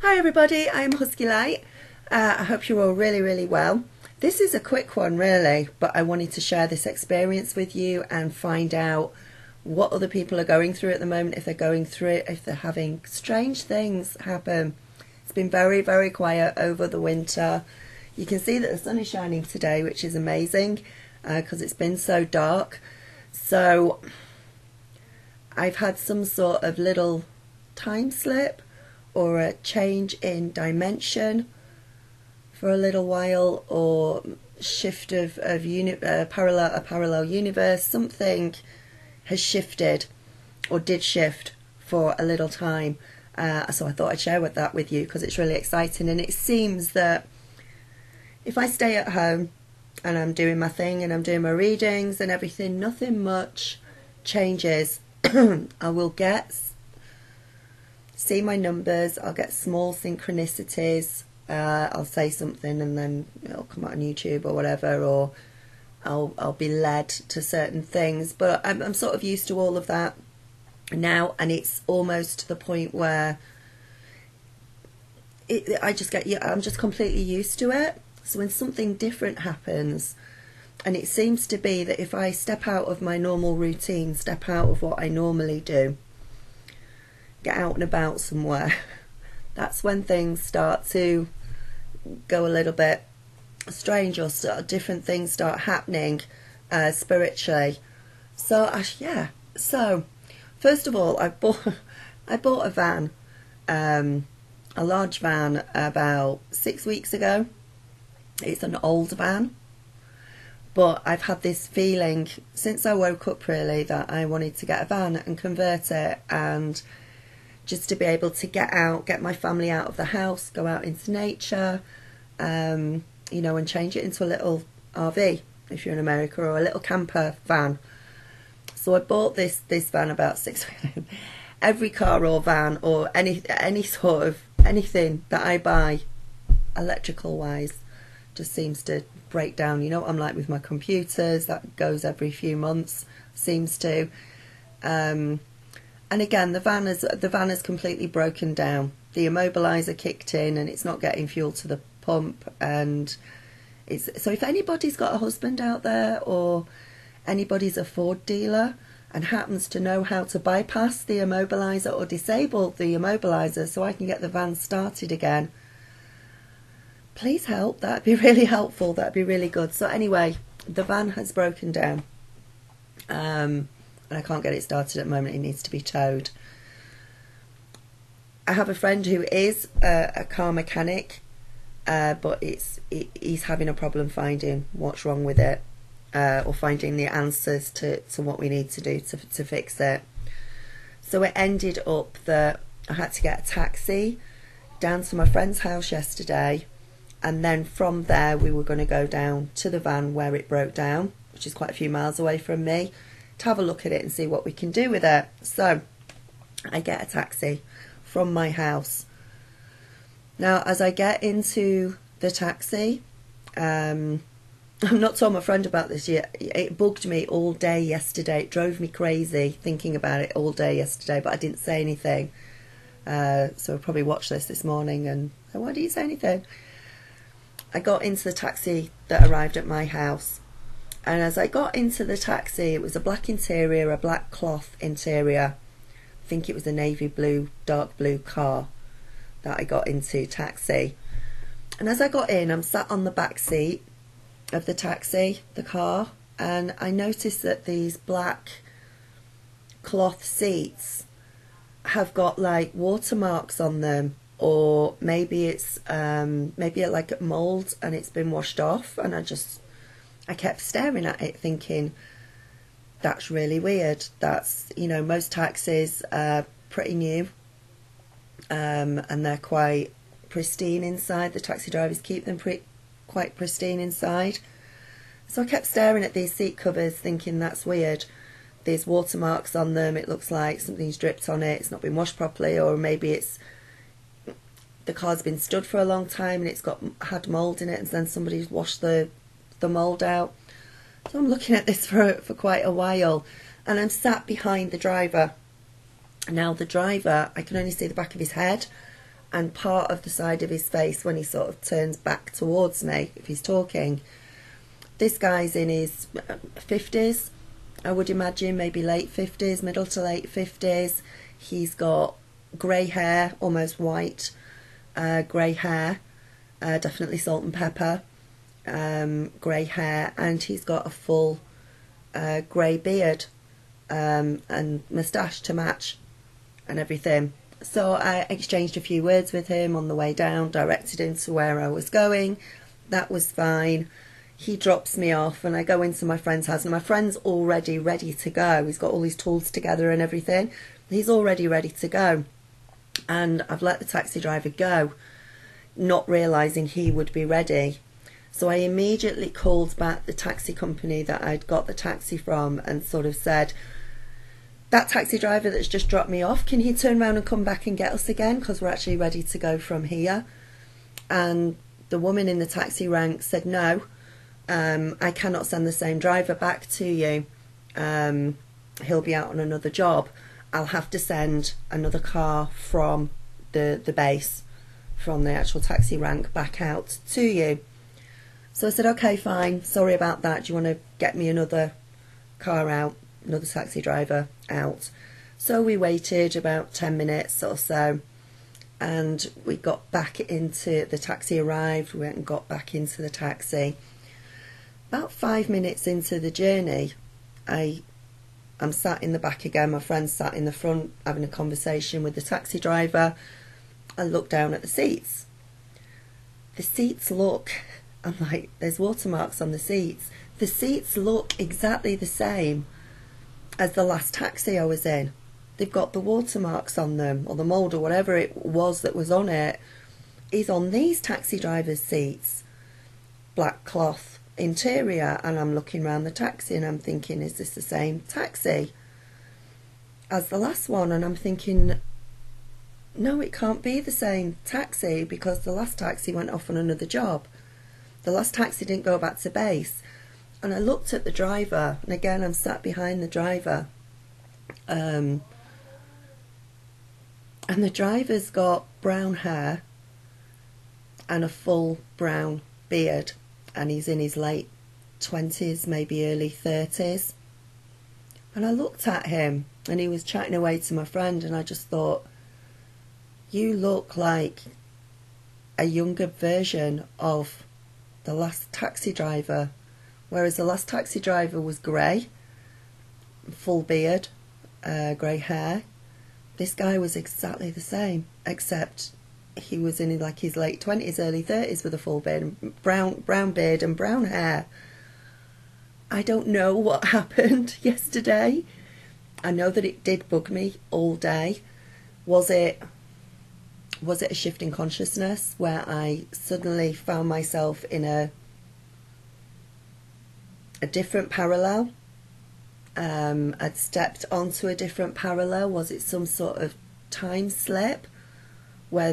Hi everybody, I'm Husky Light. I hope you're all really well. This is a quick one really, but I wanted to share this experience with you and find out what other people are going through at the moment, if they're going through it, if they're having strange things happen. It's been very quiet over the winter. You can see that the sun is shining today, which is amazing because it's been so dark. So I've had some sort of little time slip or a change in dimension for a little while, or shift of parallel universe. Something has shifted or did shift for a little time, so I thought I'd share that with you because it's really exciting. And it seems that if I stay at home and I'm doing my thing and I'm doing my readings and everything, nothing much changes. I will see my numbers, I'll get small synchronicities, I'll say something and then it'll come out on YouTube or whatever, or I'll be led to certain things, but I'm sort of used to all of that now, and it's almost to the point where I'm just completely used to it. So when something different happens, and it seems to be that if I step out of my normal routine, step out of what I normally do, get out and about somewhere, that's when things start to go a little bit strange, or different things start happening spiritually. So yeah, so first of all, I bought a van, a large van, about 6 weeks ago. It's an old van, but I've had this feeling since I woke up really that I wanted to get a van and convert it, and just to be able to get out, get my family out of the house, go out into nature, you know, and change it into a little RV if you're in America, or a little camper van. So I bought this van about 6 weeks. Every car or van or any sort of anything that I buy electrical wise just seems to break down. You know what I'm like with my computers, that goes every few months, seems to. And again, the van is completely broken down. The immobilizer kicked in and it's not getting fuel to the pump. And so if anybody's got a husband out there, or anybody's a Ford dealer and happens to know how to bypass the immobilizer or disable the immobilizer so I can get the van started again, please help. That'd be really helpful. That'd be really good. So anyway, the van has broken down. And I can't get it started at the moment. It needs to be towed. I have a friend who is a car mechanic, but he's having a problem finding what's wrong with it, or finding the answers to what we need to do to fix it. So it ended up that I had to get a taxi down to my friend's house yesterday, and then from there we were going to go down to the van where it broke down, which is quite a few miles away from me, to have a look at it and see what we can do with it. So I get a taxi from my house. Now as I get into the taxi, I've not told my friend about this yet. It bugged me all day yesterday. It drove me crazy thinking about it all day yesterday, but I didn't say anything. So I'll probably watch this morning and say, why didn't you say anything? I got into the taxi that arrived at my house. And as I got into the taxi, it was a black interior, a black cloth interior. I think it was a navy blue, dark blue car that I got into taxi. And as I got in, I'm sat on the back seat of the taxi, the car, and I noticed that these black cloth seats have got like watermarks on them, or maybe it's maybe like mold and it's been washed off, and I kept staring at it thinking, that's really weird. That's, you know, most taxis are pretty new, and they're quite pristine inside. The taxi drivers keep them quite pristine inside. So I kept staring at these seat covers thinking, that's weird. There's watermarks on them. It looks like something's dripped on it. It's not been washed properly, or maybe the car's been stood for a long time and it's had mould in it, and then somebody's washed the mould out. So I'm looking at this for quite a while, and I'm sat behind the driver. Now the driver, I can only see the back of his head, and part of the side of his face when he sort of turns back towards me, if he's talking. This guy's in his 50s, I would imagine, maybe late 50s, middle to late 50s. He's got grey hair, almost white grey hair, definitely salt and pepper, grey hair, and he's got a full grey beard and moustache to match and everything. So I exchanged a few words with him on the way down, directed him to where I was going. That was fine. He drops me off and I go into my friend's house, and my friend's already ready to go. He's got all his tools together and everything. He's already ready to go. And I've let the taxi driver go, not realising he would be ready. So I immediately called back the taxi company that I'd got the taxi from and sort of said, that taxi driver that's just dropped me off, can he turn around and come back and get us again, because we're actually ready to go from here? And the woman in the taxi rank said, no, I cannot send the same driver back to you. He'll be out on another job. I'll have to send another car from the base, from the actual taxi rank back out to you. So I said, okay, fine, sorry about that. Do you want to get me another car out, another taxi driver out? So we waited about 10 minutes or so, and we got back into the taxi, arrived, we went and got back into the taxi. About 5 minutes into the journey, I'm sat in the back again, my friend sat in the front having a conversation with the taxi driver. I look down at the seats. The seats look, I'm like, there's watermarks on the seats. The seats look exactly the same as the last taxi I was in. They've got the watermarks on them, or the mould, or whatever it was that was on it, is on these taxi drivers' seats. Black cloth interior, and I'm looking around the taxi and I'm thinking, is this the same taxi as the last one? And I'm thinking, no, it can't be the same taxi, because the last taxi went off on another job. The last taxi didn't go back to base. And I looked at the driver, and again I'm sat behind the driver, and the driver's got brown hair and a full brown beard, and he's in his late 20s, maybe early 30s. And I looked at him, and he was chatting away to my friend, and I just thought, you look like a younger version of the last taxi driver. Whereas the last taxi driver was grey, full beard, grey hair. This guy was exactly the same, except he was in like his late 20s, early 30s with a full beard, and brown beard and brown hair. I don't know what happened yesterday. I know that it did bug me all day. Was it a shift in consciousness where I suddenly found myself in a different parallel? I'd stepped onto a different parallel. Was it some sort of time slip where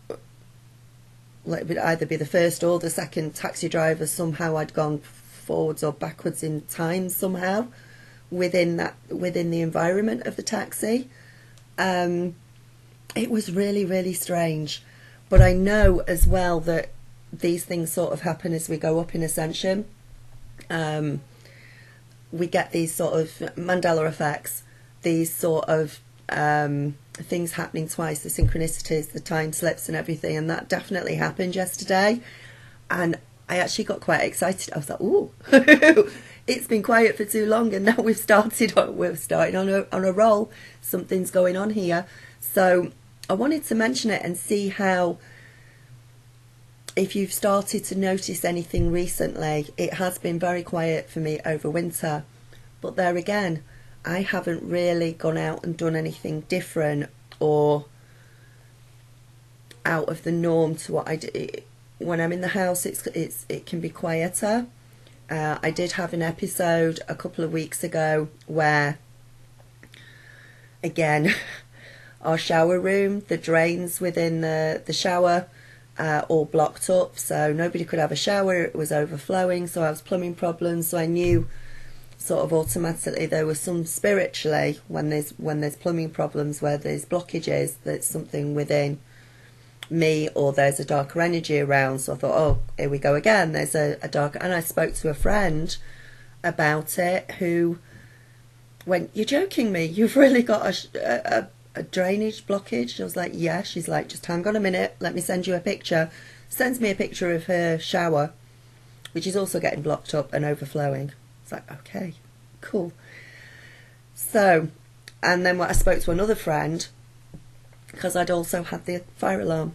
it would either be the first or the second taxi driver, somehow I'd gone forwards or backwards in time somehow within the environment of the taxi? It was really, really strange. But I know as well that these things sort of happen as we go up in Ascension. We get these sort of Mandela effects, these sort of things happening twice, the synchronicities, the time slips and everything, and that definitely happened yesterday. And I actually got quite excited. I was like, ooh, it's been quiet for too long, and now we're starting on a roll. Something's going on here. So I wanted to mention it and see how, if you've started to notice anything recently. It has been very quiet for me over winter, but there again, I haven't really gone out and done anything different or out of the norm to what I do. When I'm in the house, it can be quieter. I did have an episode a couple of weeks ago where, again, our shower room, the drains within the shower, all blocked up, so nobody could have a shower. It was overflowing, so I was plumbing problems. So I knew sort of automatically there was some spiritually, when there's plumbing problems, where there's blockages, there's something within me or there's a darker energy around. So I thought, oh, here we go again. There's a darker, and I spoke to a friend about it who went, "You're joking me? You've really got a drainage blockage?" I was like, "Yeah." She's like, "Just hang on a minute. Let me send you a picture." Sends me a picture of her shower, which is also getting blocked up and overflowing. It's like, okay, cool. So, and then I spoke to another friend, because I'd also had the fire alarm.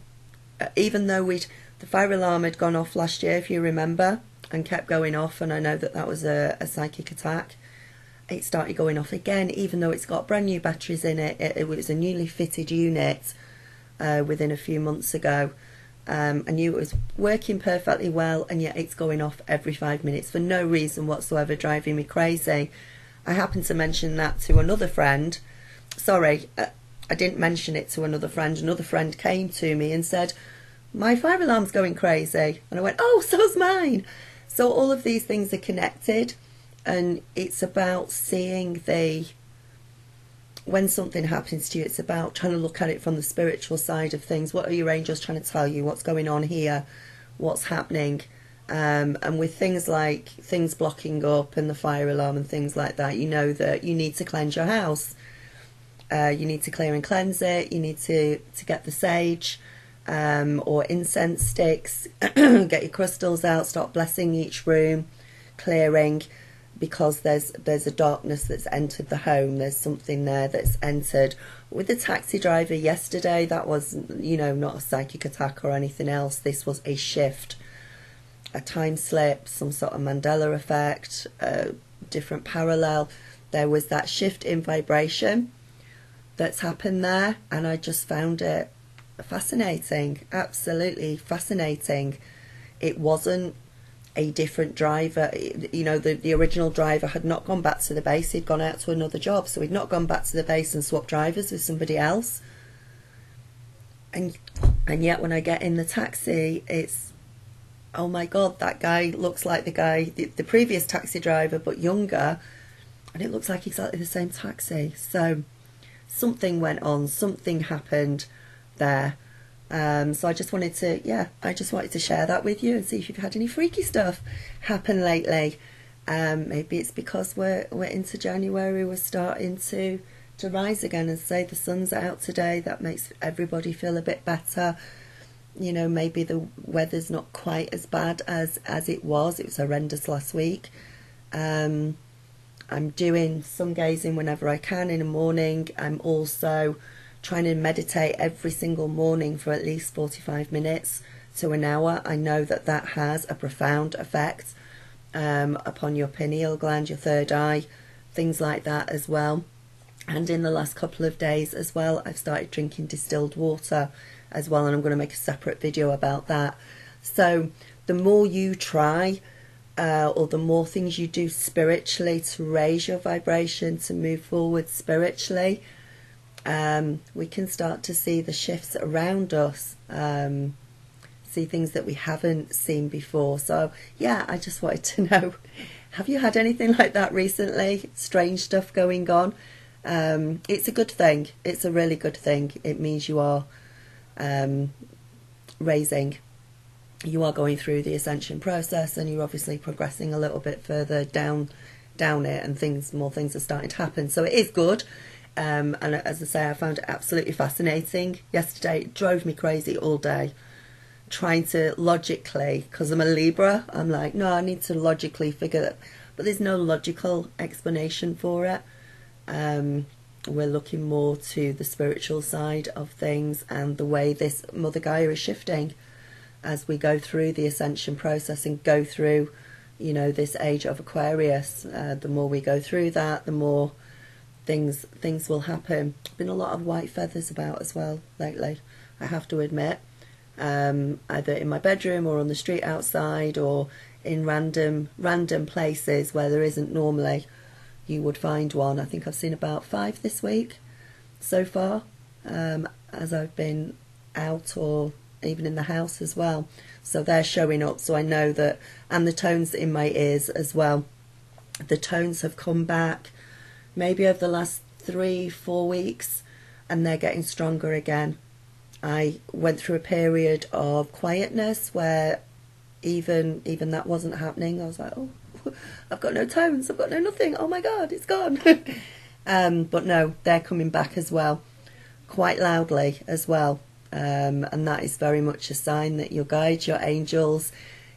Even though the fire alarm had gone off last year, if you remember, and kept going off, and I know that was a psychic attack, it started going off again, even though it's got brand new batteries in it. It was a newly fitted unit within a few months ago. I knew it was working perfectly well, and yet it's going off every 5 minutes for no reason whatsoever, driving me crazy. I happened to mention that to another friend. Sorry, I didn't mention it to another friend. Another friend came to me and said, "My fire alarm's going crazy." And I went, "Oh, so's mine." So all of these things are connected, and it's about seeing when something happens to you, it's about trying to look at it from the spiritual side of things. What are your angels trying to tell you? What's going on here? What's happening? And with things like things blocking up and the fire alarm and things like that, you know that you need to cleanse your house. You need to clear and cleanse it. You need to get the sage or incense sticks, get your crystals out, start blessing each room, clearing, because there's a darkness that's entered the home. There's something there that's entered. With the taxi driver yesterday, that was, not a psychic attack or anything else. This was a shift, a time slip, some sort of Mandela effect, a different parallel. There was that shift in vibration that's happened there, and I just found it fascinating, absolutely fascinating. It wasn't a different driver. The original driver had not gone back to the base. He'd gone out to another job, so he'd not gone back to the base and swapped drivers with somebody else. And yet when I get in the taxi, it's, oh my God, that guy looks like the previous taxi driver, but younger, and it looks like exactly the same taxi. So something went on, something happened there. So I just wanted to share that with you and see if you've had any freaky stuff happen lately. Maybe it's because we're into January, we're starting to rise again, and say the sun's out today. That makes everybody feel a bit better. Maybe the weather's not quite as bad as it was. It was horrendous last week. I'm doing sun gazing whenever I can in the morning. I'm also trying to meditate every single morning for at least 45 minutes to an hour. I know that has a profound effect upon your pineal gland, your third eye, things like that as well. And in the last couple of days as well, I've started drinking distilled water as well, and I'm going to make a separate video about that. So the more you try, or the more things you do spiritually to raise your vibration, to move forward spiritually, we can start to see the shifts around us, see things that we haven't seen before. So yeah, I just wanted to know, have you had anything like that recently? Strange stuff going on? It's a good thing. It's a really good thing. It means you are raising, you are going through the ascension process, and you're obviously progressing a little bit further down it, and more things are starting to happen. So it is good. And as I say, I found it absolutely fascinating. Yesterday it drove me crazy all day, trying to logically, because I'm a Libra, I'm like, no, I need to logically figure that, but there's no logical explanation for it. We're looking more to the spiritual side of things, and the way this Mother Gaia is shifting as we go through the ascension process and go through, this age of Aquarius. The more we go through that, the more things will happen. Been a lot of white feathers about as well lately, I have to admit, either in my bedroom or on the street outside, or in random places where there isn't normally. You would find one. I think I've seen about 5 this week so far, as I've been out or even in the house as well. So they're showing up, so I know that. And the tones in my ears as well, the tones have come back maybe over the last 3-4 weeks, and they're getting stronger again. I went through a period of quietness where even that wasn't happening. I was like, oh, I've got no tones, I've got no nothing, oh my god, it's gone. But no, they're coming back as well, quite loudly as well. And that is very much a sign that your guides, your angels,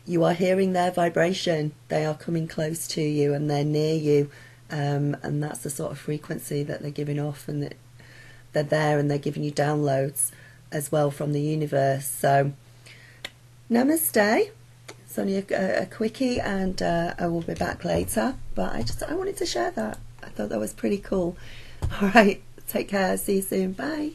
you are hearing their vibration. They are coming close to you and they're near you. And that's the sort of frequency that they're giving off, and that they're there and they're giving you downloads as well from the universe. So namaste. It's only a quickie, and I will be back later, but I wanted to share that. I thought that was pretty cool. All right, take care, see you soon, bye.